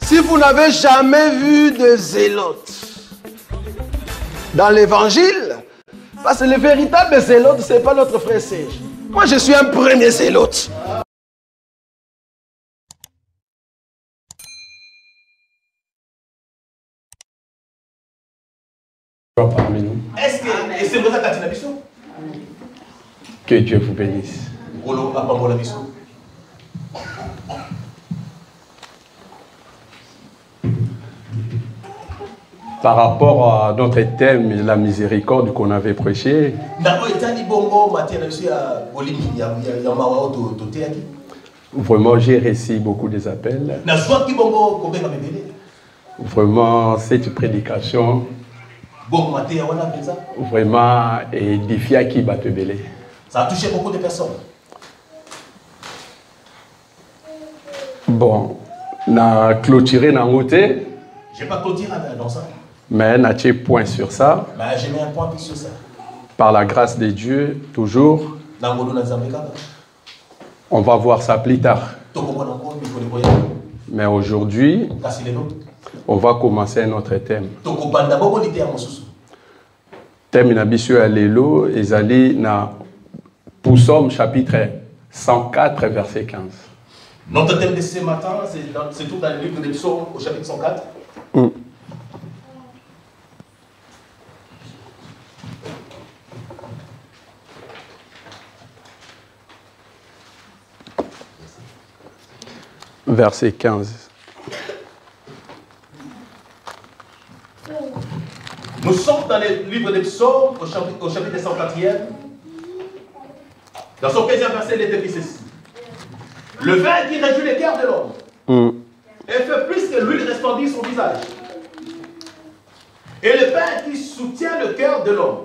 Si vous n'avez jamais vu de zélotes dans l'évangile, parce que le véritable zélote, ce n'est pas notre frère Serge. Moi, je suis un premier zélote. Parmi nous. Est-ce que c'est vrai que tu as mission? Que Dieu vous bénisse. Par rapport à notre thème, la miséricorde qu'on avait prêché, vraiment j'ai reçu beaucoup des appels. Vraiment cette prédication vraiment édifié à qui Batebele. Ça a touché beaucoup de personnes. Bon, na clôturé na côté. J'ai pas clôturé dans ça. Mais na tché point sur ça. Mais j'ai mis un point sur ça. Par la grâce de Dieu, toujours. On va voir ça plus tard. Mais aujourd'hui, on va commencer notre thème. Thème nabisu alelo ezali na Psaume chapitre 104 verset 15. Notre thème de ce matin, c'est tout dans le livre des Psaumes au chapitre 104. Verset 15. Nous sommes dans le livre des Psaumes au chapitre 104e. Dans son 15e verset, il est écrit ceci. Le vin qui réjouit les cœurs de l'homme et fait plus que l'huile resplendit son visage. Et le pain qui soutient le cœur de l'homme.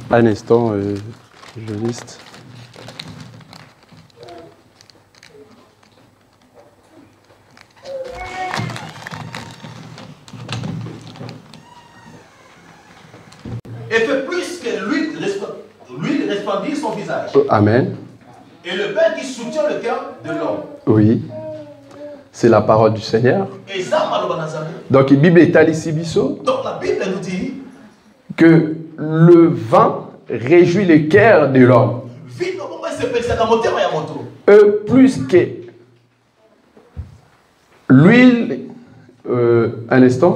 Un instant, je liste. Et fait plus que l'huile resplendit son visage. Amen. Et le pain qui soutient le cœur de l'homme. Oui. C'est la parole du Seigneur. Donc, la Bible est allée biso. Donc, la Bible nous dit que le vin réjouit le cœur de l'homme. Plus que l'huile, un instant,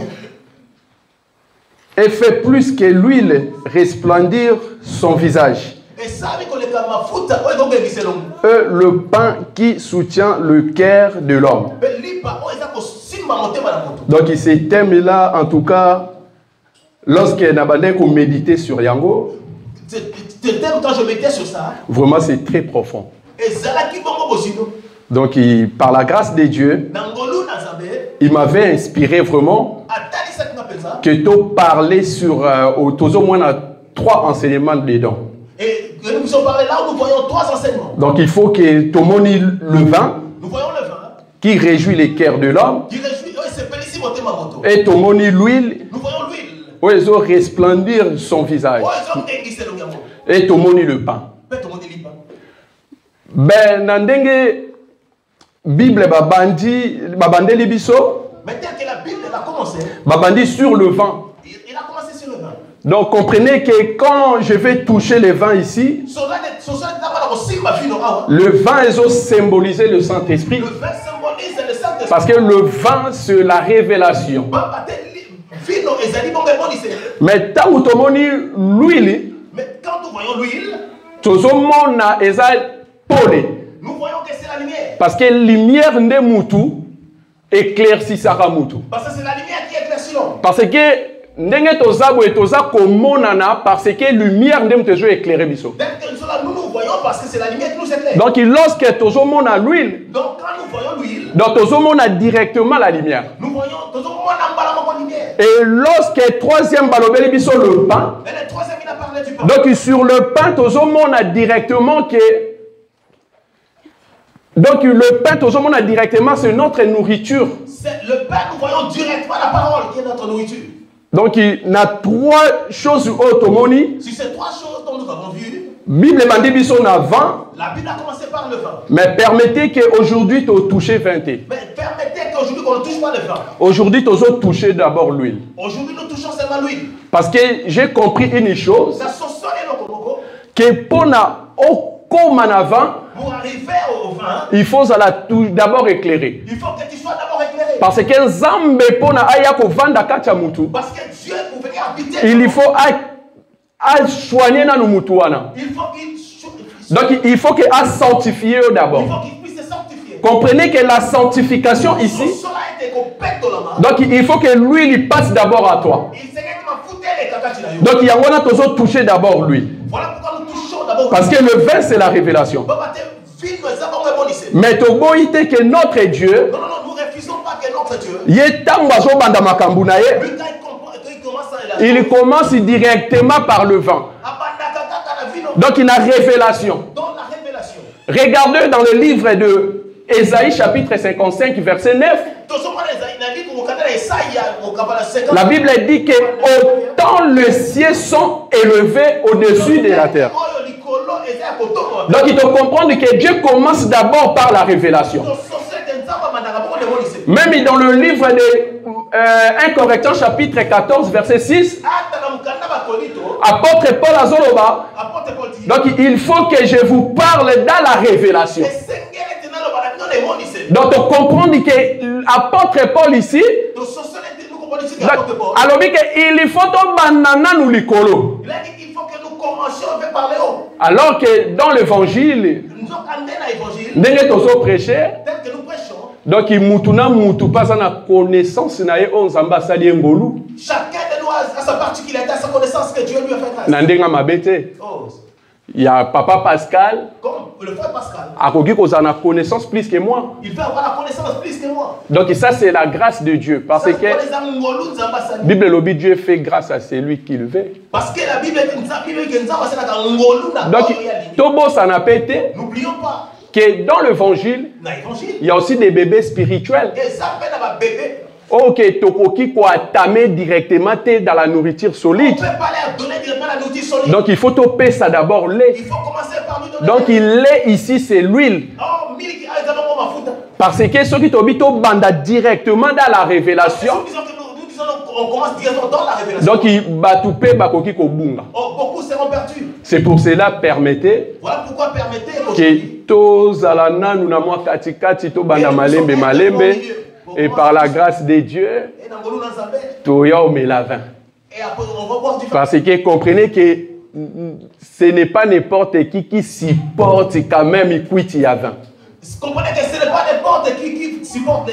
et fait plus que l'huile resplendir son visage. Le pain qui soutient le cœur de l'homme. Donc, ce thème-là, en tout cas, lorsque on médite sur Yango, quand je méditais sur ça, vraiment c'est très profond. Donc, par la grâce de Dieu, il m'avait inspiré vraiment que tu parlais sur au moins 3 enseignements dedans. Et nous sommes parlé là où nous voyons 3 enseignements. Donc il faut que tout le monde le vin, nous voyons le vin qui réjouit les cœurs de l'homme, et tout le monde l'huile, nous voyons l'huile, où ils ont resplendir son visage, et tout le monde le pain. Ben nandenge Bible babandi libiso, mais tel que la Bible a commencé, babandi sur le vin. Il a commencé sur le vin. Donc comprenez que quand je vais toucher le vin ici, le vin est symbolisé le Saint-Esprit. Parce que le vin c'est la révélation. Mais tant que tu vois l'huile, tout le monde nous voyons que c'est la lumière. Parce que la lumière n'est moutou éclaircit sa moutou. Parce que c'est la lumière qui éclaircit l'homme. Parce que ndenge tozabo et tozako monana parce que lumière ndem tezo éclairer biso. Nous nous voyons parce que c'est la lumière qui nous éclaire. Donc lorsque tozo mona l'huile, donc quand nous voyons l'huile, donc tozo mona directement la lumière. Nous voyons tozo mona la lumière. Et lorsque troisième balobeli biso le pain. Et le troisième il a parlé du pain. Donc sur le pain tozo mona directement que donc le pain tozo mona directement c'est notre nourriture. C'est le pain nous voyons directement la parole qui est notre nourriture. Donc, il y a 3 choses automoni. Si ces 3 choses dont nous avons vu, Bible m'a dit son avant. La Bible a commencé par le vin. Mais permettez qu'aujourd'hui tu touches 20. Mais permettez qu'aujourd'hui qu'on ne touche pas le vin. Aujourd'hui tu as touché d'abord l'huile. Aujourd'hui nous touchons seulement l'huile. Parce que j'ai compris une chose. Que pour arriver au vin, il faut d'abord éclairer. Il faut que tu sois d'abord éclairé. Parce que Nzambe pona aya ko vanda kati ya mutu. Parce que Dieu pour venir habiter. Il faut soigner na mutu wana. Il faut qu'il Donc il faut qu'il a sanctifié d'abord. Il faut qu'il puisse se sanctifier. Comprenez que la sanctification ici. Donc il faut que lui il passe d'abord à toi. Donc il y a on a toujours touché d'abord lui. Voilà pourquoi nous touchons d'abord. Parce que le vin c'est la révélation. Mais tu boite que notre Dieu. Non, nous refusons pas que notre Dieu. Il commence directement par le vin. Donc il a révélation. Regardez dans le livre de Ésaïe chapitre 55 verset 9. La Bible dit que autant les cieux sont élevés au-dessus de la terre. Donc il faut comprendre que Dieu commence d'abord par la révélation. Même dans le livre de 1 Corinthiens chapitre 14 verset 6, apôtre Paul Azoloba, donc il faut que je vous parle dans la révélation. Donc on comprend que apôtre Paul ici, alors il faut banana nous likolo. Alors que dans l'évangile, nous prêchons. Donc il mutuna mutu pas na connaissance na ye on ambassade ngolu. Chacun de nous a sa particularité, sa connaissance que Dieu lui a fait grâce. Nandenga mabete. Il y a papa Pascal. Comme le frère Pascal. Akoki ko na connaissance plus que moi. Il peut avoir la connaissance plus que moi. Donc ça c'est la grâce de Dieu parce que Bible lobi Dieu fait grâce à celui qui le veut. Parce que la Bible dit que nous avons na ngolu na. Donc tobo ça n'a pété. N'oublions pas que dans l'évangile, il y a aussi des bébés spirituels. Ok, tokoki ko atame directement dans la nourriture solide. On peut pas leur donner directement la nourriture solide. Donc il faut toper ça d'abord lait. Il faut commencer par lui donner. Donc il lait ici c'est l'huile. Parce que ceux qui t'obito banda directement dans la révélation. On commence directement dans la révélation. Donc il batupe bakoki ko bunga. Beaucoup seront perdus. C'est pour cela permettez. Voilà pourquoi permettez que tozalana nous na mwa katikati to banda malembe malembe. Et par la grâce de Dieu, toya au mélavin. Parce que comprenez que ce n'est pas n'importe qui supporte quand même il quitte y a 20. Comprenez que ce n'est pas n'importe qui supporte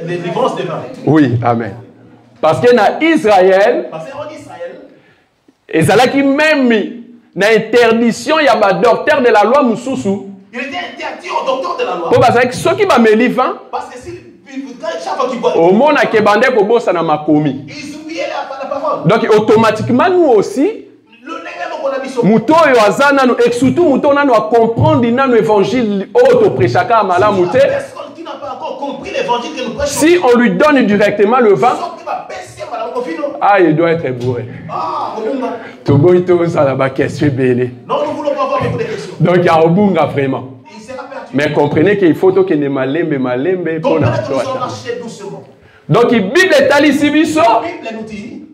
les vivrances de vin. Oui, amen. Parce que dans Israël, et ça là qui même dans interdiction il y a un docteur de la loi Moussousou. Il était interdit au docteur de la loi. Parce que ceux qui m'ont mis vin, parce que si chaque fois qu'il boit, au monde a kebandé ko bossa na makomi. Ils oubliaient la parole. Donc automatiquement nous aussi, muto yo azana nous et surtout muto na nous a comprendre dans l'évangile auto prêchaka malamu te. Personne qui n'a pas encore compris l'évangile que nous prêchons. Si on lui donne directement le vin, ah il doit être bourré. Ah, tout bon tout ça là-bas question belle. Non, nous voulons pas avoir beaucoup de questions. Donc il y a obunga vraiment. Il sera perdu. Mais comprenez qu'il faut que ne malembe pour na marcher doucement. Donc la Bible est ici biso. La Bible nous dit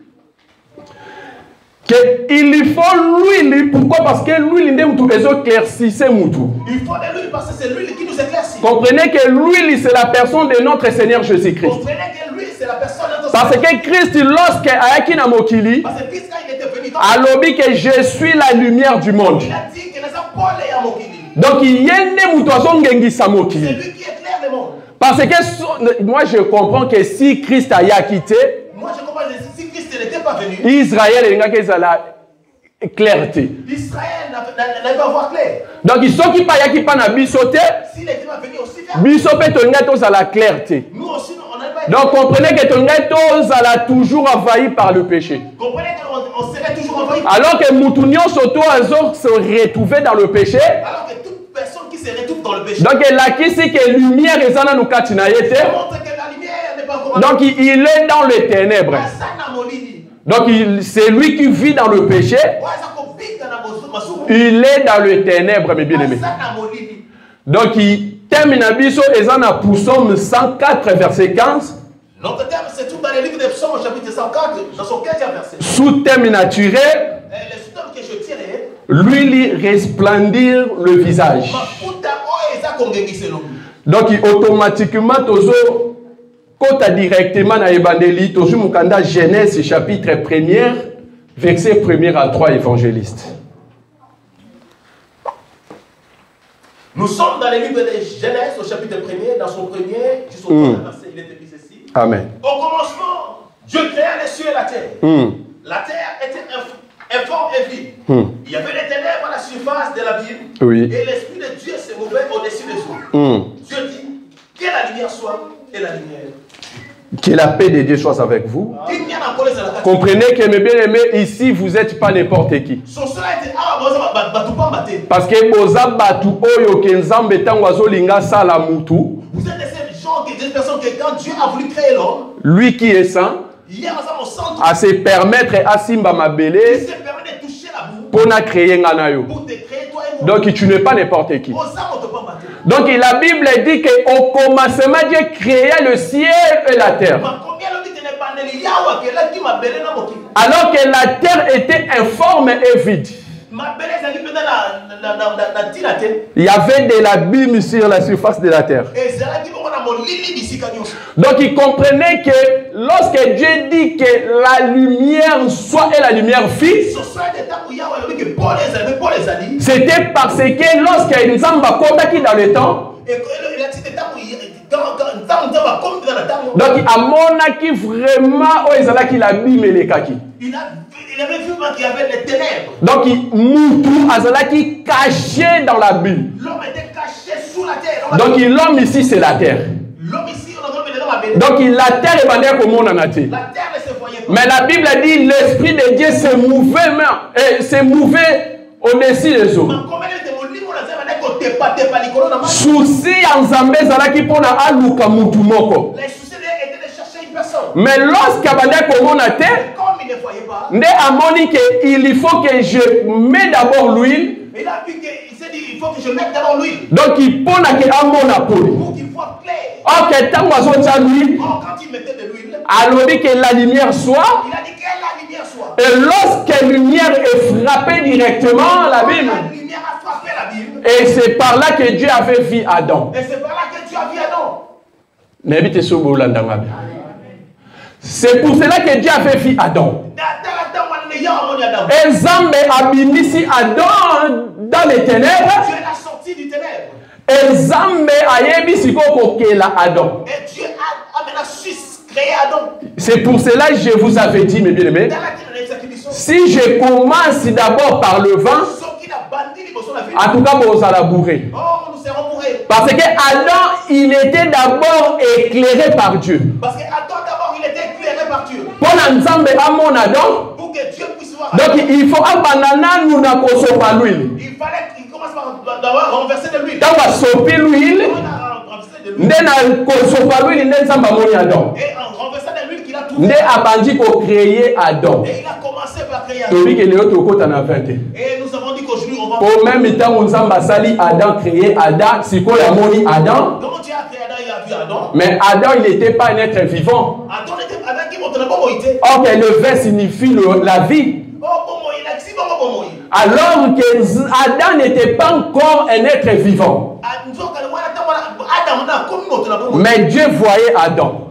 qu'il faut l'huile. Pourquoi? Parce que l'huile éclaircissait mutu. Il faut de l'huile parce que c'est l'huile qui nous éclaircit. Comprenez que l'huile c'est la personne de notre Seigneur Jésus-Christ. Comprenez que l'huile c'est la personne de notre Parce que Christ lorsque ayaki na mokili, parce que Christ quand il était venu alobi que je suis la lumière du monde. Il a dit que nasa pole ya mokili. Donc yende mutu azongengisa mokili. C'est lui qui éclaire le monde. Parce que moi je comprends que si Christ a quitté, moi je comprends que si Christ n'était pas venu, Israël est la clarté. Israël n'avait pas voir clair. Donc ils sont qui pas na bisote. S'il était pas venu aussi faire. Bisope tonga tous à la clarté. Nous aussi on n'a pas. Donc comprenez que tonga tous à la toujours envahi par le péché. Comprenez qu'on serait toujours envahi. Alors que Moutounion surtout azor se retrouver dans le péché. Alors que toute personne qui se retrouve dans le péché. Donc là qui c'est que lumière est dans nous katina yete. Donc il est dans les ténèbres. Donc c'est lui qui vit dans le péché. il est dans le ténèbre, mes bien-aimés. Donc, il termine à Bisso et en a Psaume 104, verset 15. Notre terme, c'est tout dans les livres des Psaumes, chapitre 104, dans son 15e verset. Sous-thème naturel. Les sous-thèmes que je tirais. Lui resplendir le visage. Donc, automatiquement, quand tu as directement dans l'évangile, tu as Genèse, chapitre 1er, verset 1er à 3, évangélistes. Nous sommes dans les livres de Genèse, au chapitre 1er, dans son premier, jusqu'au 3e verset, il est écrit ceci. Amen. Au commencement, Dieu créa les cieux et la terre. La terre était informe et vide. Il y avait les ténèbres à la surface de l'abîme. Oui. Et l'Esprit de Dieu se mouvait au-dessus des eaux. Dieu dit que la lumière soit, et la lumière. Que la paix de Dieu soit avec vous. Comprenez que mes bien-aimés, ici, vous n'êtes pas n'importe qui. Parce que vous êtes ces gens, des personnes que quand Dieu a voulu créer l'homme, lui qui est saint, à se permettre à Simba Mabele pour créer Nganayo. Donc tu n'es pas n'importe qui. Donc la Bible dit qu'au commencement Dieu créa le ciel et la terre. Alors que la terre était informe et vide. Il y avait de l'abîme sur la surface de la terre. Donc il comprenait que lorsque Dieu dit que la lumière soit et la lumière fit, c'était parce que lorsque nous sommes dans le temps, donc à mon qui vraiment l'abîme et les kaki. Il avait vu qu'il y avait les ténèbres. Donc Moutou Azalaki caché dans la bulle. L'homme était caché sous la terre. Donc l'homme ici c'est la terre. L'homme ici on a dans donc la terre est bandée comme on en a dit. La terre ne se voyait pas. Mais la Bible dit l'esprit de Dieu se mouvait au-dessus des eaux. Souci en Zambé Zalaki pour na aluka Moutou moko. Les soucis étaient de chercher une personne. Mais lorsqu'à bandé comme on a dit, il faut que je mette d'abord l'huile. Il a vu qu'il s'est dit il faut que je mette d'abord l'huile. Donc il pose à mon appui. Pour qu'il soit clair. Ok, tant que l'huile. Quand il mettait de l'huile. Alors dit que la lumière soit. Il a dit que la lumière soit. Et lorsque la lumière est frappée directement la Bible. La lumière a frappé la Bible. Et c'est par là que Dieu avait vu Adam. Et c'est par là que Dieu a vu Adam. Mais c'est pour cela que Dieu avait vu Adam. Et Zambé a mis Adam dans les ténèbres. Dieu l'a sorti du ténèbre. Et Zambé a mis Adam. Et Dieu a maintenant créé Adam. C'est pour cela que je vous avais dit, mes bien-aimés, si je commence d'abord par le vent, en tout cas, vous allez bourrer. Parce que Adam, il était d'abord éclairé par Dieu. Parce que Adam, d'abord, il était éclairé par Dieu. Pour Adam, pour que Dieu puisse voir. Donc, il faut abandonner nous n'a pas l'huile. Il fallait qu'il commence par renverser de l'huile. Dans la sopi l'huile, et en renversant de l'huile qu'il a trouvé. créer Adam. Et il a commencé par créer Adam. Et nous avons dit qu'aujourd'hui on va. Pour même temps où nous avons Adam créé Adam, si quoi a moni Adam. Donc Dieu a créé Adam, il a vu Adam. Mais Adam il n'était pas un être vivant. Adam était Adam qui monte la bonne moïté. Or que le vin signifie la vie. Alors que Adam n'était pas encore un être vivant. Mais Dieu voyait Adam.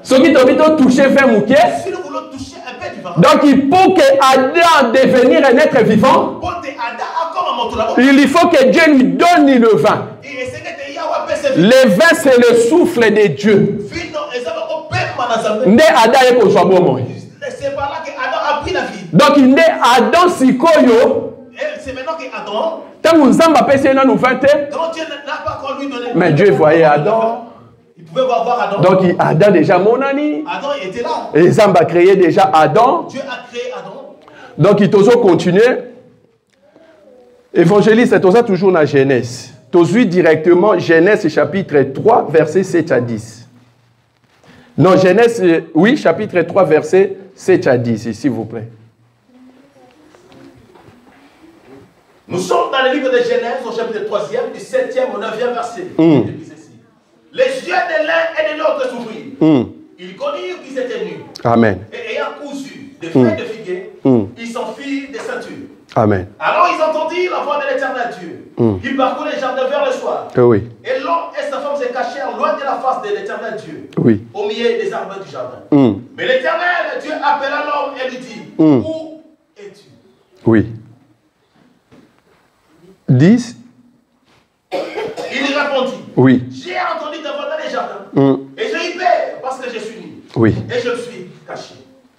Ce qui t'a touché vers Mouké. Donc il faut que Adam devenir un être vivant. Il faut que Dieu lui donne le vin. Le vin c'est le souffle de Dieu. C'est par là que Adam a pris la vie. Donc il est Adam Sikoyo. C'est maintenant que Adam. Tant que nous avons passé dans nos 20 ans. Dieu n'a pas encore lui donné. Mais Dieu voyait Adam. Il pouvait voir Adam. Donc Adam déjà mon ami. Adam était là. Et Zam a créé déjà Adam. Dieu a créé Adam. Donc il toujours continué. Évangéliste, c'est toujours dans Genèse. Toujours directement Genèse chapitre 3 verset 7 à 10. Non, Genèse, oui, chapitre 3, verset 7 à 10, s'il vous plaît. Nous sommes dans le livre de Genèse, au chapitre 3e, du 7e au 9e verset. Les yeux de l'un et de l'autre s'ouvrirent. Ils connurent qu'ils étaient nus. Amen. Et ayant cousu des feuilles de figuier, ils s'enfirent des ceintures. Amen. Alors ils entendirent la voix de l'Éternel Dieu, qui parcourut les jardins vers le soir. Oui. Et l'homme et sa femme se cachèrent loin de la face de l'Éternel Dieu, Oui. au milieu des arbres du jardin. Mais l'Éternel Dieu appela l'homme et lui dit, où es-tu? Oui. 10. Il répondit, Oui. j'ai entendu ta voix dans les jardins, et j'ai eu peur parce que je suis nu. Oui. Et je me suis caché.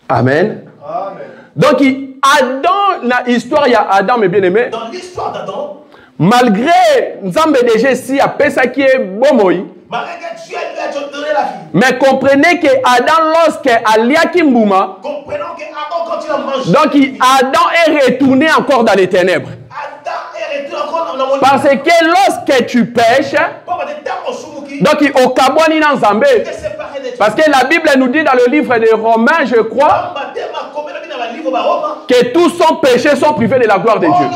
Amen. Amen. Donc, Adam, la histoire, il y a Adam, mes bien-aimés. Dans l'histoire d'Adam, Malgré Nzambe déjà si a ça qui est bon moi. malgré que Dieu lui a donné la vie. Mais comprenez que Adam lorsque Alia Kimbouma, Comprenons que Adam quand il a mangé. donc Adam est retourné encore dans les ténèbres. Adam est retourné encore dans le monde. Parce que lorsque tu pêches, donc au Kabouani dans Zambé, parce que la Bible nous dit dans le livre des Romains, je crois, que tous sont péchés, sont privés de la gloire de Dieu.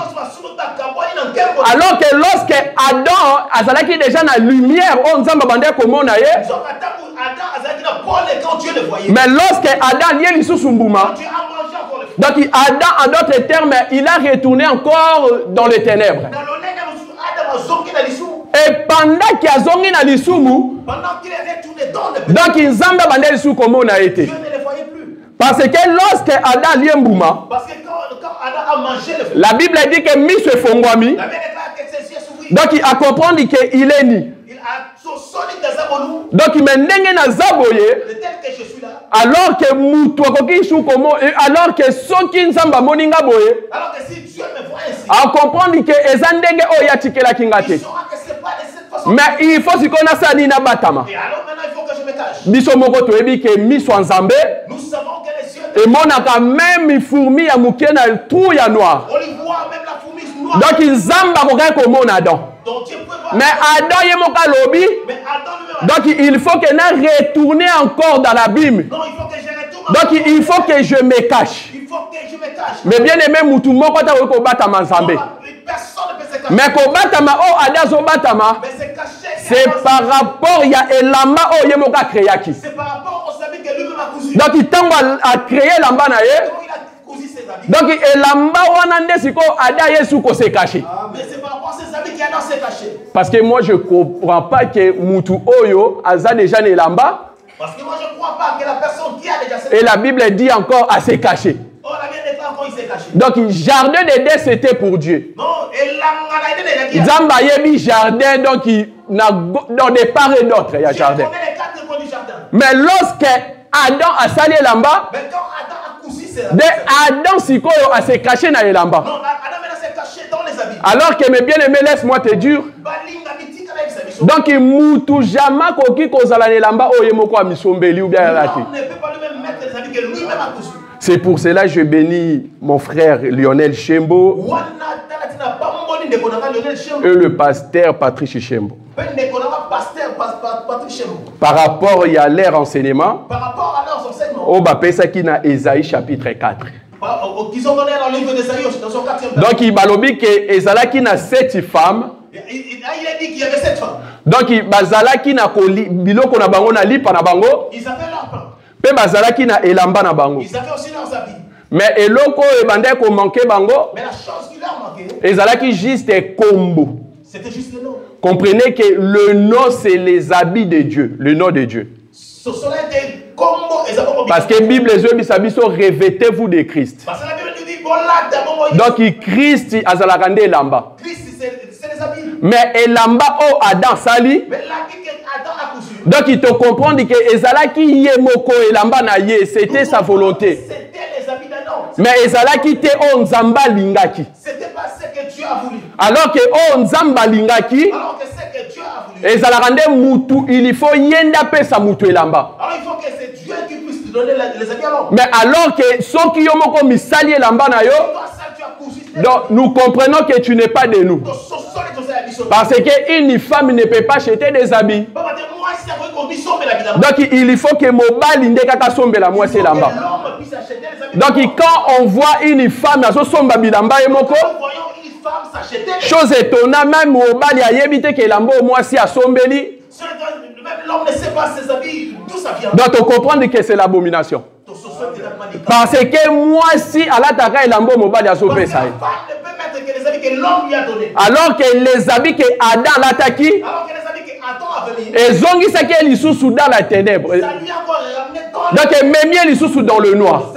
Alors que lorsque Adam azalaki déjà dans la lumière, on Nzamba bandé comme on a mais lorsque Adam y est l'issousumbuma, donc Adam en d'autres termes, il a retourné encore dans les ténèbres. Et pendant qu'il a zongi dans l'issoumu, donc Nzamba bandé l'issou comme on a été. Parce que lorsque Adam y est mbouma, la Bible dit que mis se fongwami. Donc il a compris qu'il est ni. Donc il m'a n'engé na zaboye. Alors que mutu akoki shu komo, alors que soki nzamba moninga boye. A comprendre que ezandenge o ya tikela kingate. Mais il faut si qu'on a ça ni na batama. Biso moko to ebi ke miso nzambe. Nous savons que les yeux et monaka même fourmi ya mukie na trou ya noir. On voit même la fourmi noire. Donc nzamba ko ko mona Adam. Mais Adam y est mon lobby. Donc il faut que na retourner encore dans l'abîme. Donc il faut que je me cache. Mais bien aimé mutu moko ta ko batama nzambe. Mais ko batama o Adam zo batama. C'est par rapport il y a elamba o ye moka créaki. C'est par rapport au sabi que lui-même a cousu. Donc il t'a créé lamba na ye. Donc elamba wana ndesiko Adam yesu ko se cacher. Mais c'est par rapport à ces habits qui Adam s'est caché. Parce que moi je comprends pas que mutu oyo aza déjà ne lamba. Parce que moi je crois pas que la personne qui a déjà se. Et la Bible dit encore à se cacher. Oh, la Bible dit encore il s'est caché. Donc jardin d'Éden c'était pour Dieu. Non, Nzamba yebi jardin donc dans des part et d'autres il y a jardin. Mais lorsque Adam a sali lamba, de Adam sikoyo a se caché dans les lamba. Non, Adam s'est caché dans les habits. Alors que mes bien-aimés, laisse-moi te dire. Donc il moutou jamais koki kozala ne lamba o yemoko a misombeli ou bien laki. On ne peut pas lui-même mettre les habits que lui-même a cousu. C'est pour cela que je bénis mon frère Lionel Chembo et le pasteur Patrice Chembo. Par rapport à leur enseignement, au bapesa qui na Ésaïe chapitre 4. Donc il balobi que Ezala qui na 7 femmes. Il a dit qu'il y avait 7 femmes. Donc bazala qui na biloko na bango na lipa na bango. Ils avaient leur pain. Pe bazala qui na elamba na bango. Ils avaient aussi leurs habits. Mais eloko e bandé ko manqué bango. Mais la chose qui leur manquait. Ezala qui juste kombo. C'était juste le nom. Comprenez que le nom c'est les habits de Dieu, le nom de Dieu. Ce sont des kombo et zaboko. Parce que Bible les biso revêtez-vous de Christ. Parce que la Bible nous dit voilà d'abord. Donc Christ azala kande elamba. Christ c'est les habits. Mais elamba o Adam sali. Mais là qui Adam a cousu. Donc il te comprend que ezalaki yemoko elamba na ye, c'était sa volonté. C'était les habits d'Adam. Mais ezalaki te o nzamba lingaki. C'était pas ce que Dieu a voulu. Alors que o nzamba lingaki. Alors que c'est que Dieu a voulu. Ezalakande mutu, il faut yenda pesa mutu elamba. Alors il faut que c'est Dieu qui puisse donner les habits alors. Mais alors que soki yomoko misali elamba na yo. Donc nous comprenons que tu n'es pas de nous. Parce qu'une femme ne peut pas acheter des habits. Donc il faut que mobali ndeka sombe la moi c'est là-bas. Donc quand on voit une femme na somba bilamba emoko, femme s'achetait. Chose étonnante, même mobali ayebite que lambo mwasi asombeli. Même l'homme ne sait pas ses habits, d'où ça vient. Donc tu comprends que c'est l'abomination. Parce que mwasi alataka lambo mobali asopé ça. Alors que les habits que Adam l'attaki, et zongi ça qui est sous dans la ténèbre. Donc même il sous dans le noir.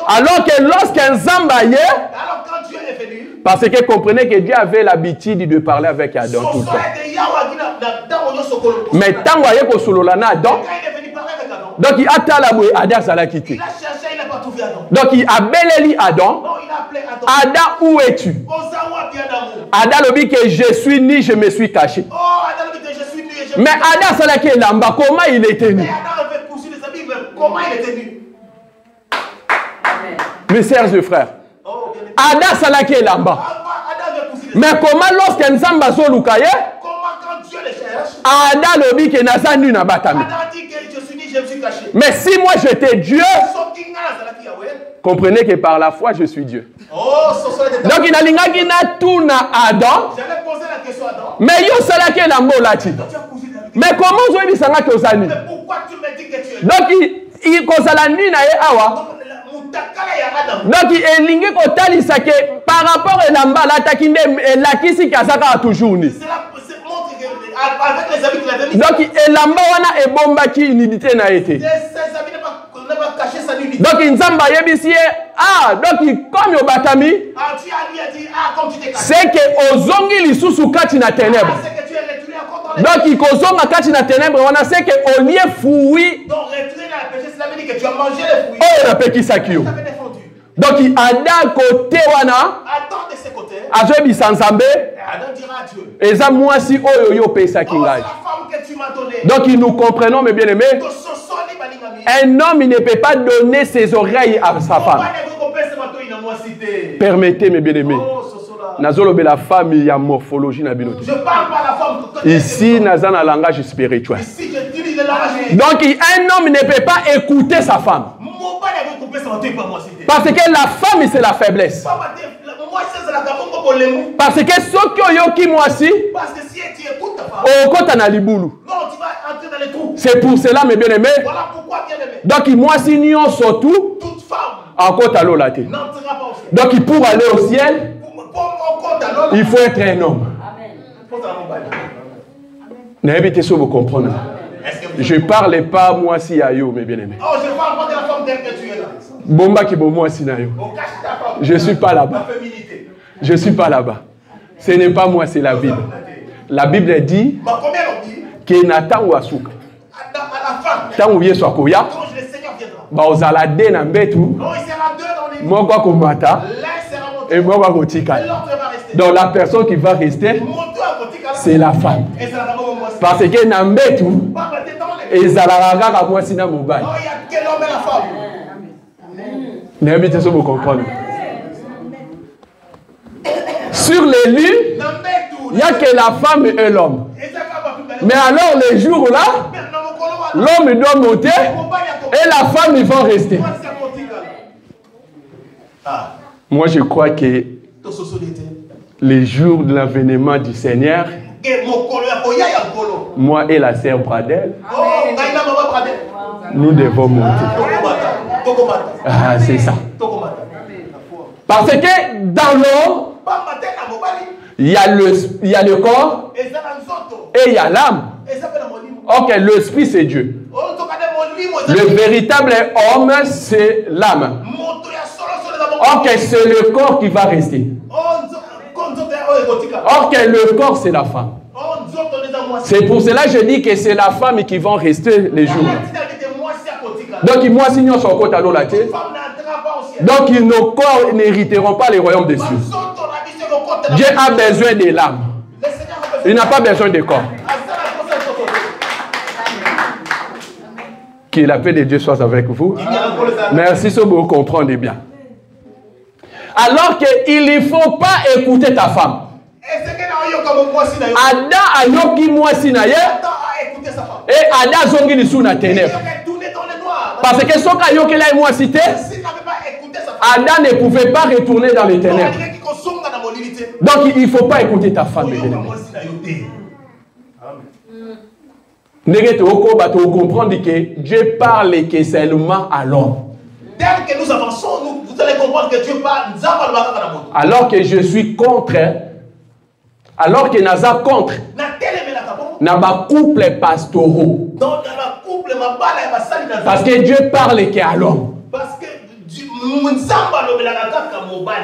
Alors que lorsqu'un Zambaye, parce que comprenez que Dieu avait l'habitude de parler avec Adam tout le temps. Mais tant qu'il y a sololana Adam, donc il a talaboué Adam ça l'a quitté. Donc il a beleli Adam. Adam, où es-tu? Adam le dit que je suis nu, je me suis caché. Mais Adam ça l'a quitté là-bas. Comment il était nu? Comment il était nu? Mes sœurs et frères, Adam salaki est là-bas. Mais comment lorsqu'un Zamba Zolukaye, Adam le dit que Naza nu na batami. Mais si moi j'étais Dieu, comprenez que par la foi je suis Dieu. Donc il a l'ingaki na tout na Adam. Mais yo salaki est là-bas lati. Mais comment vous avez dit ça na kozani? Donc il kozala nu na ye awa. Donc il est lié par rapport à l'amba, la kisi kasaka toujours ni. Donc l'amba wana e bomba ki unité na été. Donc il nzamba yebisie donc comme yo batami. C'est que ozongi lisusu kati na ténèbres. Donc il kozonga kati na ténèbres, on sait que au lieu fouiller. Donc retourner dans le péché, cela veut dire que tu as mangé les fruits. Oh la pekisakio. Donc il a d'un côté wana. Attends de ses côtés. Azobi sansambe. Adam dira à Dieu. Et ça moi si oyo yo pesa kingai. Donc nous comprenons mes bien-aimés. Un homme il ne peut pas donner ses oreilles à sa femme. Permettez mes bien-aimés. Nazolobe la femme il y a morphologie na binote. Je parle pas la femme. Ici nazana un langage spirituel. Ici je dis le langage. Donc un homme ne peut pas écouter sa femme. Parce que la femme c'est la faiblesse. Parce que ce qui yoki moi si. Parce que si tu écoutes ta femme. Au kota na libulu. Non, tu vas entrer dans les trous. C'est pour cela mes bien-aimés. Voilà pourquoi bien-aimé. Donc moi si nion surtout. Toute femme. En kota lolate. N'entrera pas au ciel. Donc pour aller au ciel. Il faut être un homme. N'invitez pas vous comprendre. Je ne parle pas moi si ayo mes bien-aimés. Oh, je ne parle pas de la femme telle que tu es là. Bomba qui bon moi si nayo. Je suis pas là-bas. Je suis pas là-bas. Ce n'est pas moi, c'est la Bible. La Bible dit que Nathan ou Asuka. Tant ou bien soit koya. Ba ozala de na mbetu. Moi quoi komata. Et moi quoi kotika. Donc la personne qui va rester, c'est la femme. Parce que na mbetu ezala kaka moi sina mobile. N'habitez pas vous comprendre. Sur les lits, il n'y a que la femme et l'homme. Mais alors les jours là, l'homme doit monter et la femme ils vont rester. Moi je crois que les jours de l'avènement du Seigneur, moi et la sœur Bradel, nous devons monter. Ah, c'est ça. Parce que dans l'homme, il y a le corps et il y a l'âme. Ok, l'esprit c'est Dieu. Le véritable homme c'est l'âme. Ok, c'est le corps qui va rester. Ok, le corps c'est la femme. C'est pour cela que je dis que c'est la femme qui va rester les jours. Donc moi signons son côté à l'eau la tête. Donc nos corps n'hériteront pas les royaumes des cieux. Dieu a besoin de l'âme. Il n'a pas besoin de corps. Que la paix de Dieu soit avec vous. Merci si vous comprenez bien. Alors qu'il ne faut pas écouter ta femme. Ada ayoki mwasi na ye. Et Ada zongi lisu na ténèbres. Parce que son ayoki la moi cité. Adam ne pouvait pas retourner dans les ténèbres. Donc il ne faut pas écouter ta femme, mes bien-aimés. Tu comprends que Dieu parle que seulement à l'homme. Dès que nous avançons, vous allez comprendre que Dieu parle. Alors que je suis contre, alors que Naza contre, dans ma couple pastoraux. Parce que Dieu parle qu'à l'homme.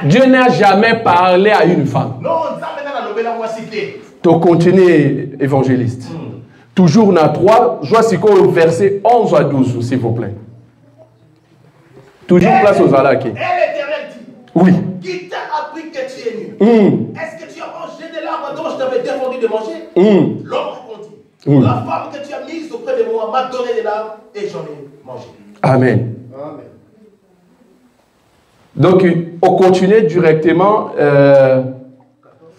Dieu n'a jamais parlé à une femme. Tu continues, évangéliste. Toujours dans 3, je vois si au verset 11 à 12, s'il vous plaît. Toujours place aux Alaki. Oui. Qui t'a appris que tu es nu? Est-ce que tu as mangé de l'arbre dont je t'avais défendu de manger? L'homme répondit, la femme que tu as mise auprès de moi m'a donné de l'arbre et j'en ai mangé. Amen. Amen. Donc, on continue directement,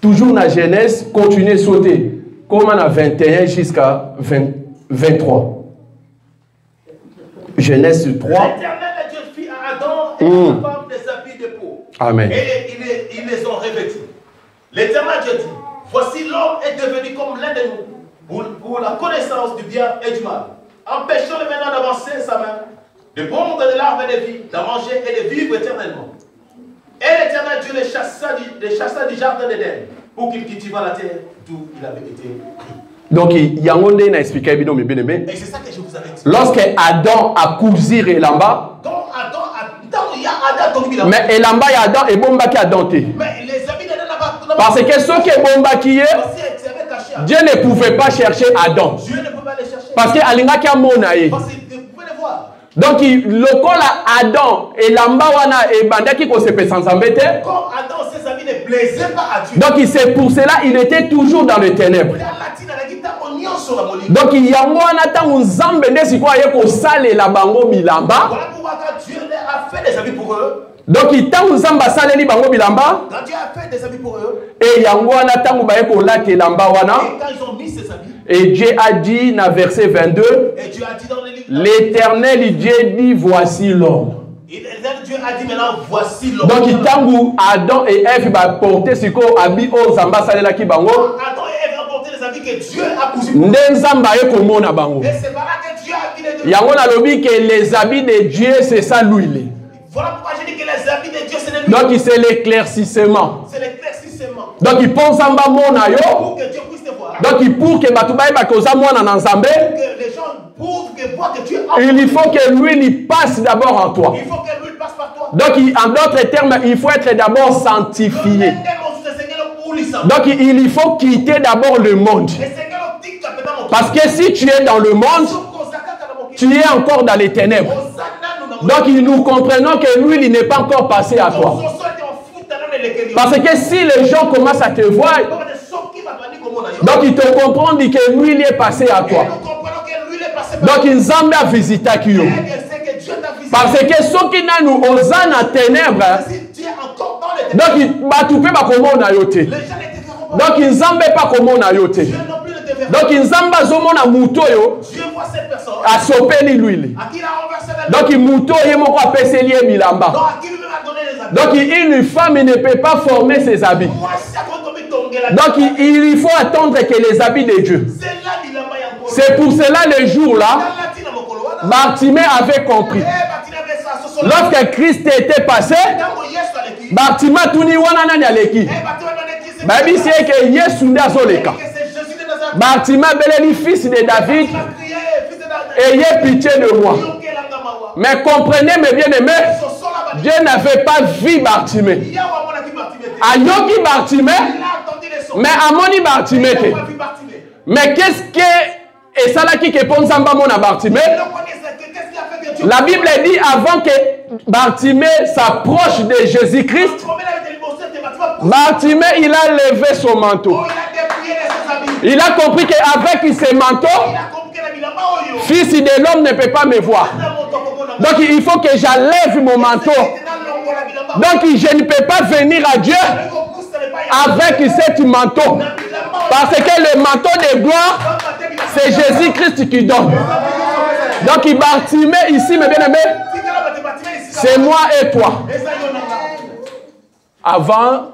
toujours dans la Genèse, continuer à sauter, comme on a 21 jusqu'à 23. Genèse 3. L'Éternel Dieu fit à Adam et à sa femme des habits de peau. Amen. Et ils les ont revêtis. L'Éternel Dieu dit, voici l'homme est devenu comme l'un de nous, pour la connaissance du bien et du mal. Empêchons-le maintenant d'avancer sa main, de prendre de l'arbre de vie, d'en manger et de vivre éternellement. Et l'Éternel Dieu les chassa du jardin d'Éden, pour qu'il cultivât la terre d'où il avait été pris. Donc, il y a un monde qui a expliqué, mes bien-aimés. Et c'est ça que je vous avais dit. Lorsque Adam a cousu Elamba, mais Elamba et Adam et Bomba qui a denté. Parce que ceux qui est Bomba qui est, Dieu ne pouvait pas chercher Adam. Parce que Alinga qui a monaï. Donc, le col à Adam et Lambawana et Banda qui se peut sans embêter. Donc, c'est pour cela il était toujours dans les ténèbres. Donc, il y a un temps où Nzambe ne quoi yeko sale la bango bilamba. Voilà pourquoi Dieu a fait des habits pour eux. Donc, il t'a Nzamba sale li bango bilamba. Quand Dieu a fait des habits pour eux. Et il y a un temps où bayeko la ke lamba wana. Et quand ils ont mis ces habits. Et Dieu a dit dans verset 22. Et Dieu a dit dans le livre. L'Éternel Dieu dit voici l'homme. Dieu a dit maintenant voici l'homme. Donc, il t'a Adam et Ève va porter ce qu'on habille aux Zamba sale la ki bango. Adam et Ève ont porté les habits que Dieu a cousus. Et c'est par là que Dieu a dit les deux. Il y a un lobby que les habits de Dieu c'est ça l'huile. Voilà pourquoi je dis que les habits de Dieu c'est l'huile. Donc c'est l'éclaircissement. C'est l'éclaircissement. Donc il pense en bas mon ayo. Pour que Dieu puisse te voir. Donc pour que batubaye bakoza mwana na nzambe. Pour que les gens prouvent que voient que Dieu a. Il faut que l'huile passe d'abord en toi. Il faut que l'huile passe par toi. Donc en d'autres termes, il faut être d'abord sanctifié. Donc il faut quitter d'abord le monde. Parce que si tu es dans le monde, tu es encore dans les ténèbres. Donc nous comprenons que l'huile n'est pas encore passée à toi. Parce que si les gens commencent à te voir, donc ils te comprennent que l'huile est passée à toi. Donc ils Nzambe a visité Kyo. Parce que ceux qui nous osent en ténèbres, donc ils battent pas comme on a yoté. Donc ils Nzambe pas comme on a yoté. Donc ils Nzambe zomona mutoyo a sopeli l'huile. Donc il mutoyo moko apeseli milamba. Donc une femme ne peut pas former ses habits. Donc il faut attendre que les habits de Dieu. C'est pour cela le jour-là, Bartimée avait compris. Lorsque Christ était passé, Bartimée tuni wana nani aleki. Babi c'est que Yesu nda zoleka. Bartimée beleli fils de David, ayez pitié de moi. Mais comprenez mes bien-aimés, Dieu n'avait pas vu Bartimée. Ayoki Bartimée, mais Amoni Bartimée. Mais qu'est-ce que et ça là qui répond Zamba mon à Bartimée? La Bible dit avant que Bartimée s'approche de Jésus-Christ, Bartimée il a levé son manteau. Il a compris qu'avec ses manteaux, fils de l'homme ne peut pas me voir. Donc il faut que j'enlève mon manteau. Donc je ne peux pas venir à Dieu avec ce manteau. Parce que le manteau de gloire, c'est Jésus-Christ qui donne. Donc il Bartimée ici, mes bien-aimés, c'est moi et toi. Avant,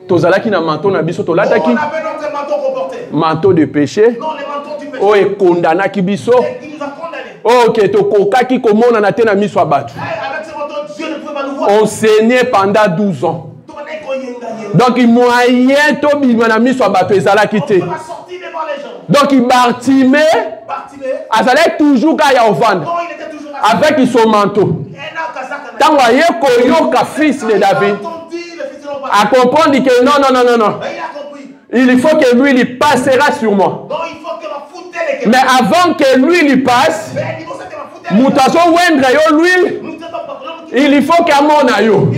tozalaki na manteau na biso tolataki. On avait notre manteau qu'on portait. Manteau de péché. Non, les manteaux du péché. Oh, et kondanaki biso. Et qui nous a condamnés. Oh, ok, tokokaki komona na te na miso abatu. Avec ce manteau, Dieu ne pouvait pas nous voir. On saignait pendant 12 ans. Donc, il moyen to bima na miso abatu ezalaki te. On peut pas sortir devant les gens. Donc, il Bartimée azalaki toujours kaya ovanda. Non, il était toujours là. Avec son manteau. Tant voyez koyoka fils de David. À comprendre que non. Il faut que lui, il passera sur moi. Mais avant que lui, il passe, il faut qu'il m'en yo.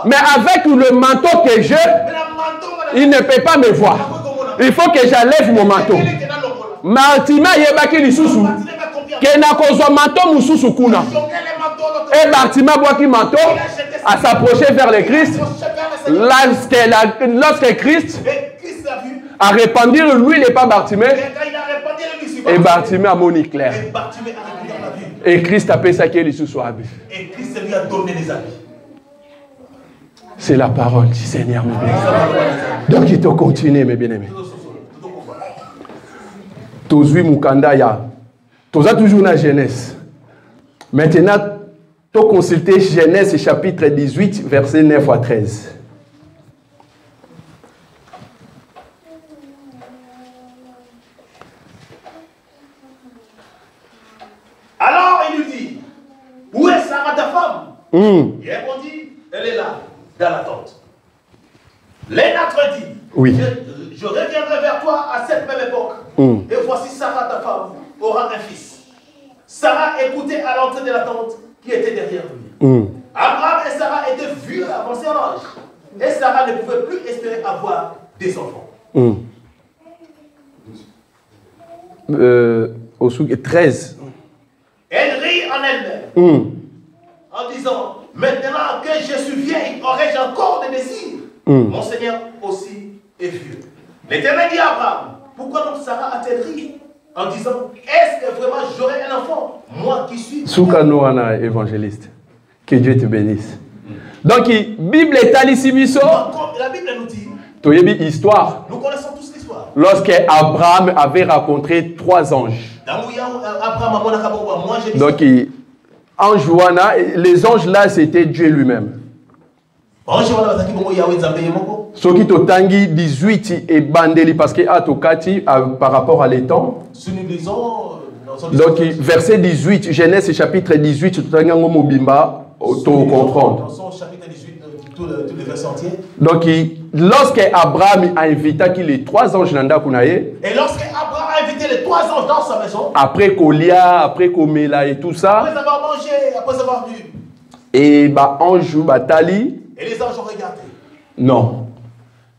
Mais avec le manteau que j'ai, il ne peut pas me voir. Il faut que j'enlève mon manteau. Martima yebaki lisusu. Que na kozo manteau mususu kuna. Et Martima boaki manteau à s'approcher vers le Christ. Lorsque Christ a répandu l'huile et pas Bartimée, et Bartimée a moni clair. Et Christ a fait ça qu'il soit habillé. Et Christ lui a donné les habits. C'est la parole du Seigneur, mes bien-aimés. Donc il faut continuer, mes bien-aimés. Tozui Mukandaya. Toza toujours la Genèse. Maintenant, tu consulter Genèse chapitre 18, versets 9 à 13. Alors il lui dit, où est Sarah ta femme? Il répondit, elle est là, dans la tente. L'Énâtre dit, oui. Je reviendrai vers toi à cette même époque. Et voici Sarah ta femme aura un fils. Sarah écoutait à l'entrée de la tente qui était derrière lui. Abraham et Sarah étaient vieux avancés en âge. Et Sarah ne pouvait plus espérer avoir des enfants. Au sous 13. Elle rit en elle-même. En disant, maintenant que je suis vieille, aurais-je encore des désirs? Mon Seigneur aussi est vieux. L'Éternel dit à Abraham, pourquoi donc Sarah a-t-elle ri? En disant, est-ce que vraiment j'aurai un enfant? Moi qui suis... Soukanoana évangéliste. Que Dieu te bénisse. Donc, la Bible est à l'ici. La Bible nous dit... Tu as une histoire. Nous connaissons tous l'histoire. Lorsque Abraham avait rencontré 3 anges. Donc, en Joana, les anges là, c'était Dieu lui-même. Ce qui t'otangi 18 et bandeli parce que atokati par rapport à l'étang. Donc, verset 18, Genèse chapitre 18, t'otangi mobimba to comprendre. Dans son chapitre 18, tous les versets entiers. Donc, lorsque Abraham a invité les 3 anges nanda kunaye. Et lorsque Abraham a invité les 3 anges dans sa maison. Après Kolia, après Komela et tout ça. Après avoir mangé, après avoir bu. Et bah ange batali. Et les anges ont regardé. Non.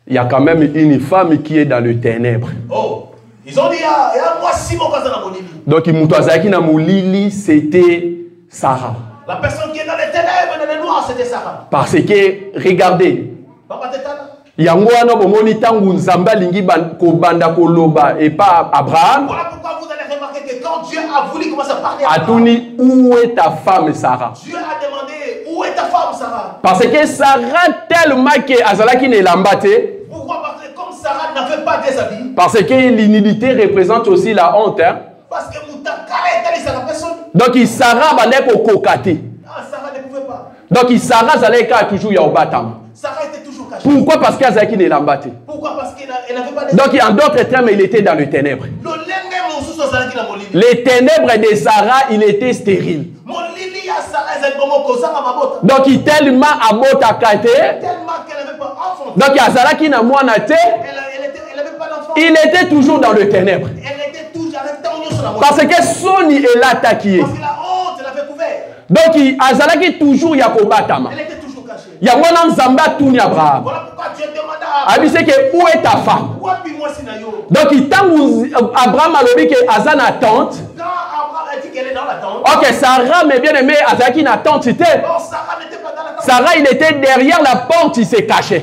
Il y a quand même une femme qui est dans le ténèbre. Oh. Ils ont dit, il y a moi Simon qui est dans mon lit. Donc, Moutouazaki na moulili, c'était Sarah. La personne qui est dans les ténèbres, dans les noirs, c'était Sarah. Parce que, regardez. Papa Tétana. Yangwana bomoni tangu nzamba lingi kobanda koloba et pas Abraham. Voilà pourquoi vous allez remarquer que quand Dieu a voulu commencer à parler à Abraham, Atuni, où est ta femme Sarah? Dieu a demandé, où est ta femme Sarah? Parce que Sarah tellement que Azalaki ne l'embate. Pourquoi? Parce que comme Sarah n'avait pas des habits. Parce que l'inimité représente aussi la honte. Hein? Parce que Moutakara est allé à la personne. Donc Sarah va aller au kokati. Ah, Sarah ne pouvait pas. Donc Sarah allait toujours yaobatam. Sarah était toujours cachée. Pourquoi? Parce qu'Azaki ne l'embate. Pourquoi? Parce qu'elle n'avait pas des... Donc en d'autres termes, il était dans les ténèbres. Les ténèbres de Sarah, il était stérile. Donc il tellement abota kate. Donc Azalaki na mwana te. Il était toujours dans le ténèbre. Parce que Soni est là taquillé. Donc Azalaki toujours yakobatama. Il y a un Zamba Touni Abraham. Voilà pourquoi Dieu demande à Abraham. Où est ta femme? Donc il Abraham a dit que Azan a tante. Quand Abraham a dit qu'elle est dans la tente. Ok, Sarah, mais bien aimé, Azaki n'a tante. Non, Sarah n'était pas dans la tente. Sarah, il était derrière la porte, il s'est caché.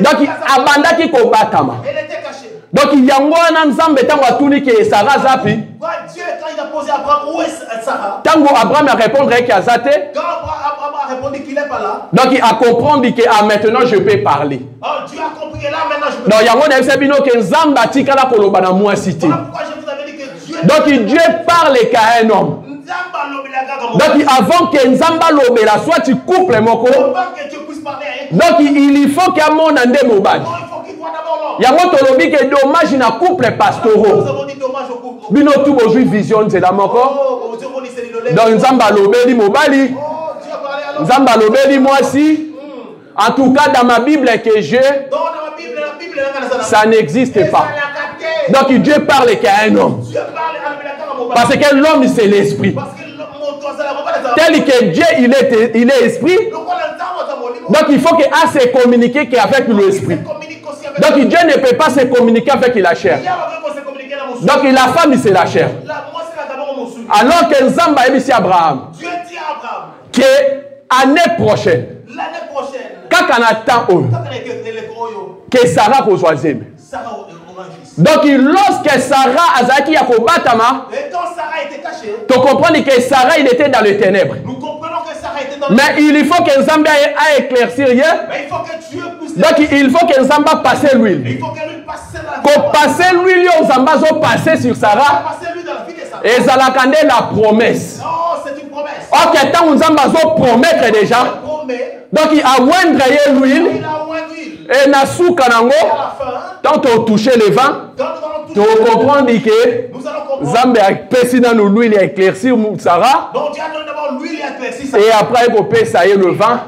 Donc il abanda qui kobatama. Elle était cachée. Donc il y a un Zamba tango Touni que Sarah zapi. Dieu quand il a posé Abraham, où est Sarah? Tango Abraham a répondu que Azate. Quand Abraham a répondu dit qu'il n'est pas là. Donc il a compris que maintenant je peux parler. Oh, Dieu a compris que là maintenant je peux Donc il y a un exemple que Nzamba tika la koloba na moi cité. Voilà pourquoi je vous avais dit que Dieu. Donc Dieu parle qu'à un homme. Donc avant que Nzamba lobela soit tu couple moko. Avant que Dieu puisse parler à un. Donc il faut qu'il y ait mon ande mobile. Il faut qu'il voit d'abord l'homme. Il y a un tolobi que dommage na couple pastoraux. Nous avons dit dommage au couple. Bino tout aujourd'hui vision c'est la moko. Oh, Dieu on dit c'est le. Donc Nzamba lobeli mobali. Oh, Dieu a parlé à l'homme. Nzamba lobeli moi aussi. En tout cas dans ma Bible que j'ai. Dans la Bible, ça n'existe pas. Donc Dieu parle qu'à un homme. Dieu parle à parce que l'homme c'est l'esprit. Tel que Dieu il est esprit. Donc il faut qu'il se communiquer qu'avec l'esprit. Donc Dieu ne peut pas se communiquer avec la chair. Donc la femme c'est la chair. Alors que Nzamba est ici Abraham. Dieu dit à Abraham. Que année prochaine. L'année prochaine. Quand on attend que Sarah reçoive. Donc lorsque Sarah Azaki Yakobatama, et quand Sarah était cachée, tu comprends que Sarah il était dans les ténèbres. Nous comprenons que Sarah était dans mais il faut que Nzamba a éclairci rien. Mais il faut que Dieu puisse. Donc il faut que Nzamba passe l'huile. Il faut que lui passe la. Pour passer l'huile, Nzamba zo passer sur Sarah. Passer l'huile dans la vie de Sarah. Et ça l'a candé la promesse. Non, c'est une promesse. Ok, tant Nzamba zo promettre déjà. Donc il a oindre l'huile. Il a oint l'huile. Et na souka nango. Tant on touché le vent. Tu comprends que Nzamba a péci dans l'huile et a éclairci Sarah. Donc Dieu a donné d'abord l'huile et a éclairci Sarah. Et après il a coupé ça y est le vent.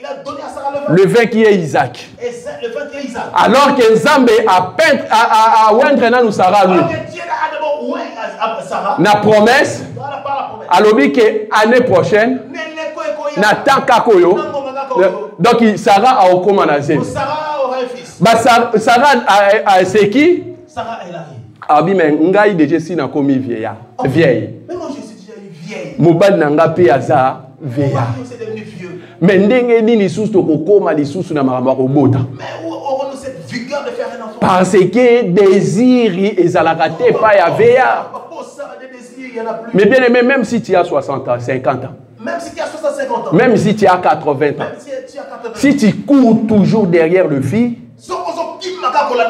Il a donné à Sarah le vent. Le vin qui est Isaac. Et le vin qui est Isaac. Alors que Nzamba a peint à oindre dans Sarah lui. Alors que Dieu a d'abord oint à Sarah. Na promesse. Alors que l'année prochaine. Na tant kakoyo. Donc Sarah a au managé. Sarah aura un fils. Bah Sarah c'est qui? Sarah est là. Ah bien mais ngai déjà si na komi vieille. Vieille. Mais moi je suis déjà vieille. Mobile nanga pe aza vieille. C'est devenu vieux. Mais ndenge nini susu to kokoma lisusu na makambo kobota. Mais où aurons-nous cette vigueur de faire un enfant? Parce que désir ezalaka te pa ya veya. Mais bien aimé, même si tu as 60 ans, 50 ans. Même si tu as 60, 50 ans. Même si tu as 80 ans. Si tu cours toujours derrière le fils.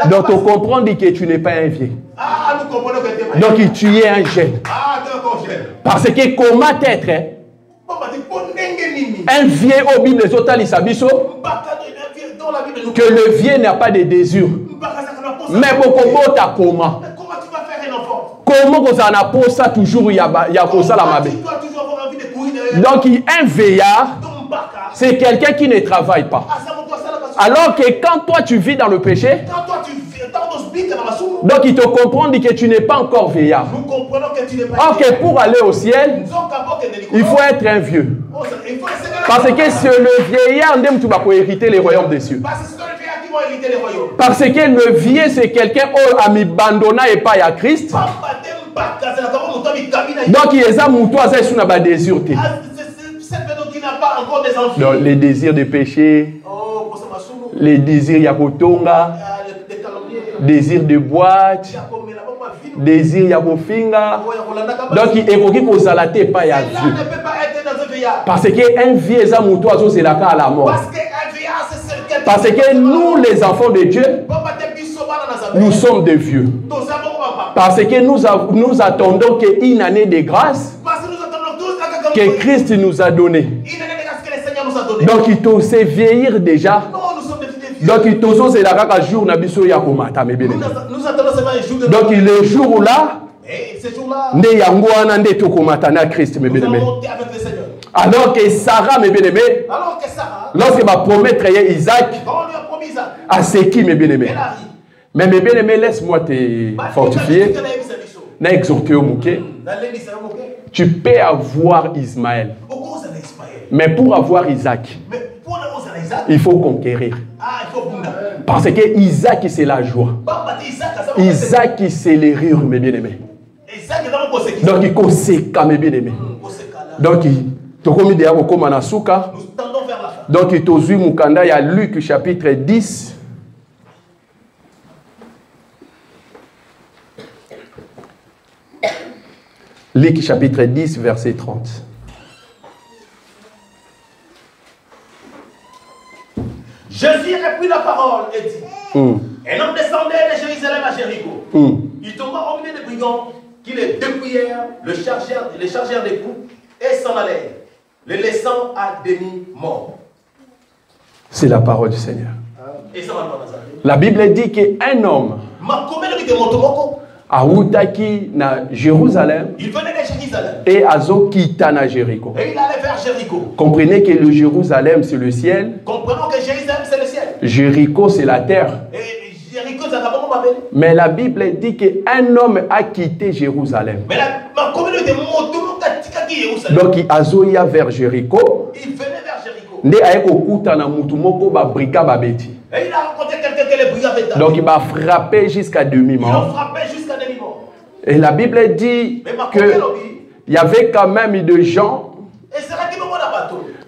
Donc tu comprends que tu n'es pas un vieux. Ah, nous comprenons que tu es donc tu es un jeune. Ah, tu es encore jeune. Parce que comment être un vieux au Bible les autres que le vieux n'a pas de désir. Mais beaucoup t'as comment? Comment tu vas faire un enfant? Comment vous en avez ça toujours il y a ça la mabe. Donc un vieillard c'est quelqu'un qui ne travaille pas. Alors que quand toi tu vis dans le péché, donc il te comprend que tu n'es pas encore vieillard. Nous comprenons que tu n'es pas. Ok, pour aller au ciel, il faut être un vieux. Parce que c'est le vieillard qui va hériter les royaumes des cieux. Parce que le vieux c'est quelqu'un qui a mis abandonné et pas à Christ. Donc il est à mon toit c'est sur la désir. Donc les désirs de péché, les désirs yakotonga, désir de boîte, désir yakofinga. Donc il évoque qu'on s'alate pas ya Dieu. Parce que un vieux est à mon toit c'est la cas à la mort. Parce que nous les enfants de Dieu, nous sommes des vieux. Parce que nous attendons qu'une année de grâce que Christ nous a donné. Donc il faut se vieillir déjà. Donc il faut se la jour na biso ya komata me bien. Donc le jour là, ne yango wana nde to komata na Christ me bien. Alors que Sarah me bien aimé, lorsque va promettre Isaac, à ce qui me bien aimé. Mais me bien aimé, laisse-moi te fortifier. Na exhorter au mouké. Tu peux avoir Ismaël. Mais pour avoir Isaac, il faut conquérir. Parce que Isaac, c'est la joie. Isaac, c'est les rires, mes bien-aimés. Donc, il conseille mes bien-aimés. Donc, il donc, il t'a vu Mukanda, il y a Luc chapitre 10. Luc chapitre 10, verset 30. entendu la parole et dit, un homme descendait de Jérusalem à Jéricho. Il tomba au milieu des brigands qui les dépouillèrent, les chargèrent des coups et s'en allèrent, les laissant à demi morts. C'est la parole du Seigneur. Et ça va. La Bible dit qu'un homme Aoutaki na Jérusalem. Il venait de Jérusalem. Et Azo quitta na Jéricho. Et il allait vers Jéricho. Comprenez que le Jérusalem c'est le ciel. Comprenons que Jérusalem c'est le ciel. Jéricho c'est la terre. Et Jéricho c'est la terre. Mais la Bible dit qu'un homme a quitté Jérusalem. Mais la communauté Jérusalem. Donc Azo ya vers Jéricho. Il venait vers Jéricho. Nde aeko kuta na mutu moko ba brika babeti. Et il a rencontré quelqu'un qui les brigades avaient. Donc il va frapper jusqu'à demi-mort. Ils l'ont frappé jusqu'à demi-mort. Et la Bible dit que il y avait quand même des gens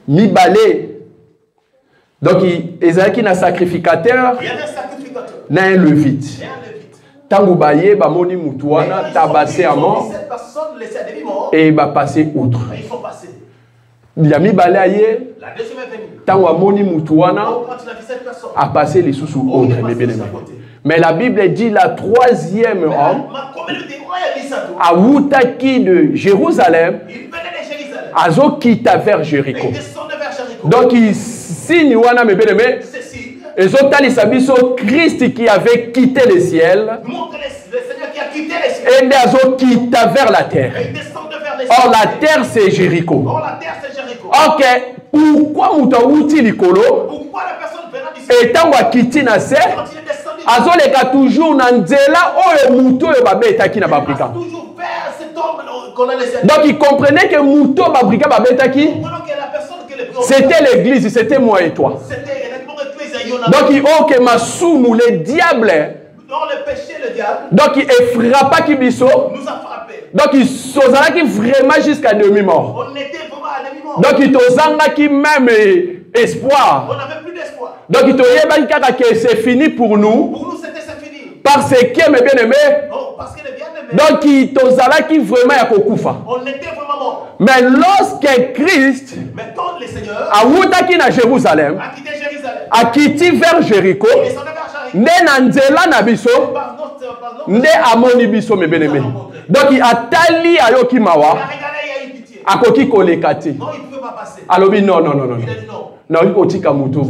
mi balé. Donc Esaïe n'a sacrificateur. Il y avait un sacrificateur. Na un levite. Tangu baye ba moni mutuana tabassé à mort. Et il va passer outre. Ils sont passés. Il y a mi balé aye. La deuxième est venue. Tangu amoni mutuana a passé les sous autres. Mais la Bible dit la troisième homme a Woutaki de Jérusalem, Azo quitta vers Jéricho. Donc il signe wana me bien-aimé. Et Zotali Sabiso Christ qui avait quitté le ciel. Et Azo quitta vers la terre. Or la terre c'est Jéricho. Ok. Pourquoi Moutawuti Likolo? Et tant que quitté na se Azo leka toujours na nzela oyo muto yo babetaki na babrika. Donc il comprenait que muto babrika babetaki c'était l'église, c'était moi et toi. Donc il ok masumu le diable. Donc il frappa qui biso. Donc il sozala qui vraiment jusqu'à demi-mort. On était vraiment à demi-mort. Donc il tozanga qui même espoir. On n'avait plus d'espoir. Donc il te que c'est fini pour nous. Pour nous c'était fini. Parce que mes bien-aimés. Oh, parce que les bien-aimés. Donc il tozala qui vraiment ya kokufa. On était vraiment mort. Mais lorsque Christ a Woutaki na Jérusalem, a quitté vers Jéricho, né na nzela na biso, né amoni biso mes bien-aimés. Donc il a tali ayoki mawa. A koki kolekati. Non, il ne pouvait pas passer. Alors non. Il a dit non. Non, il faut tika muto.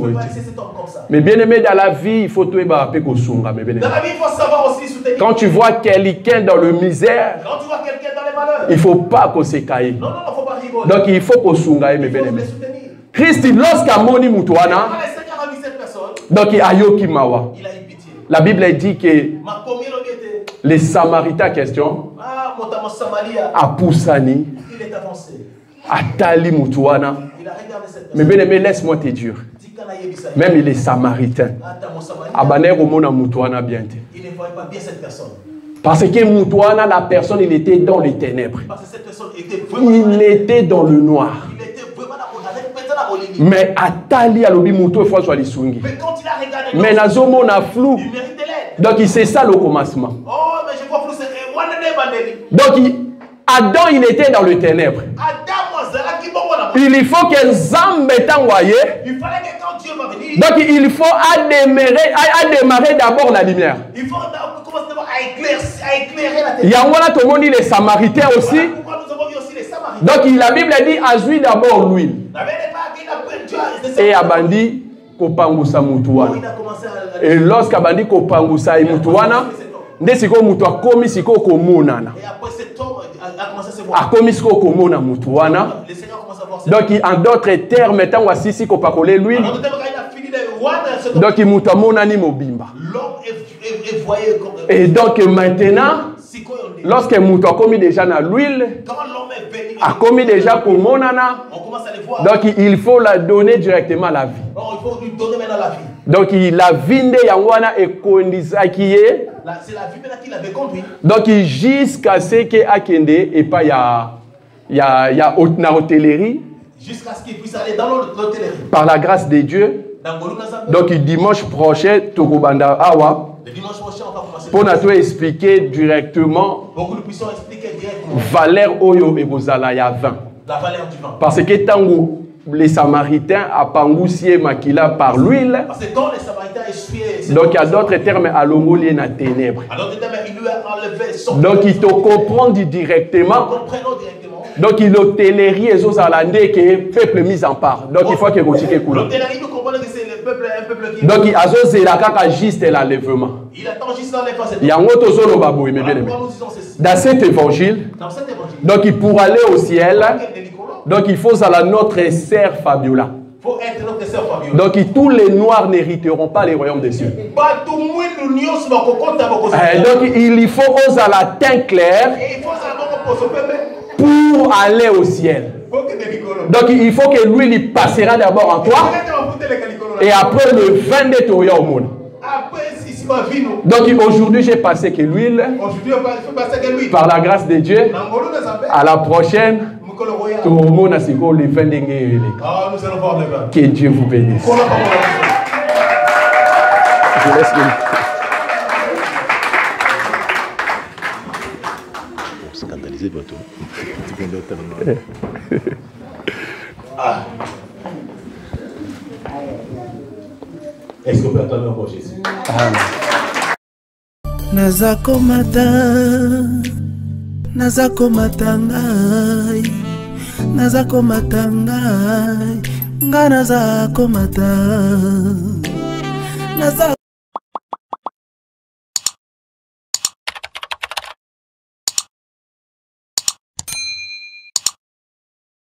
Mais bien aimé dans la vie, il faut tout ébarper kosunga. Dans la vie, il faut savoir aussi soutenir. Quand tu vois quelqu'un dans le misère, quand tu vois quelqu'un dans les malheurs, il ne faut pas qu'on se caille. Non, il ne faut pas rigoler. Donc il faut kosunga, mes bien aimés. Christ, lorsqu'à moni mutuana, donc il a yoki mawa. Il a eu pitié. La Bible dit que les Samaritains question, à Poussani, il est avancé. À Tali Mutuana. Mais bien aimé, laisse-moi te dire. Même il est samaritain. Abaner au monde Mutuana bien. Il ne voyait pas bien cette personne. Parce que Mutuana, la personne, il était dans les ténèbres. Parce que cette personne était vraiment il était dans le noir. Il était vraiment dans le mais à Tali, à l'obi Mutu, il faut soit les sungi. Mais quand il a regardé, mais Nazomo na flou. Il mérite de l'aide. Donc c'est ça le commencement. Oh, mais je vois flou, c'est donc Adam, il était dans le ténèbre. Il faut que Zambe t'envoie. Il fallait que quand Dieu va venir. Donc il faut démarrer d'abord la lumière. Il faut commencer d'abord à éclairer la terre. Il y a tout le monde, les Samaritains aussi. Voilà pourquoi nous avons vu aussi les Samaritains. Donc la Bible dit azui d'abord l'huile. Et Abandi kopangusa mutuana. Et lorsqu'Abandi kopangusa mutuana, nde siko mutu akomi siko komonana. Et après cet homme a commencé à se voir. Akomi siko komona mutuana. Le Seigneur commence à voir. Donc en d'autres termes, tant voici si kopakole l'huile. Donc il mutu amonani mobimba. Et donc maintenant, lorsque mutu akomi déjà na l'huile, a commis déjà pour monana. On commence à les voir. Donc il faut la donner directement à la vie. Non, il faut lui donner maintenant la vie. Donc la vie de Yangwana est condisa qui est. C'est la vie maintenant qu'il avait conduit. Donc jusqu'à ce que Akende et pas ya hôtellerie. Jusqu'à ce qu'il puisse aller dans l'hôtellerie. Par la grâce de Dieu. Donc dimanche prochain, Tokobanda Awa. Le dimanche prochain, on va commencer. Pour nous expliquer directement. Pour que nous puissions expliquer directement. Valeur Oyo et Bozala ya 20. La valeur du vin. Parce que tango les Samaritains à pangousier makila par l'huile. Parce que quand les Samaritains essuyaient, Donc il y a d'autres termes à l'ongolier na ténèbres. à d'autres termes, il lui a enlevé son. Donc il te comprend directement. Donc il l'hôtellerie et aux alandais qui est peuple mis en part. Donc il faut qu'il continue cool. L'hôtellerie nous comprend que c'est le peuple, un peuple qui. Donc il a zozé la caca juste l'enlèvement. Il attend juste l'enlèvement. Il y a un autre zone au babou, mais bien aimé. Dans cet évangile. Donc il pour aller au ciel. Donc il faut à la notre sœur Fabiola. Faut être notre sœur Fabiola. Donc tous les noirs n'hériteront pas les royaumes des cieux. Donc il faut aux à la teint clair pour aller au ciel. Donc il faut que l'huile il passera d'abord en toi et après le 22 toya au monde. Donc aujourd'hui j'ai passé que l'huile par la grâce de Dieu. À la prochaine. Tout le monde a signé le 22. Que Dieu vous bénisse. Je laisse scandalisé bientôt. Est-ce qu'on peut attendre encore Jésus? Nazako matangai, nazako matangai, nga nazako matangai.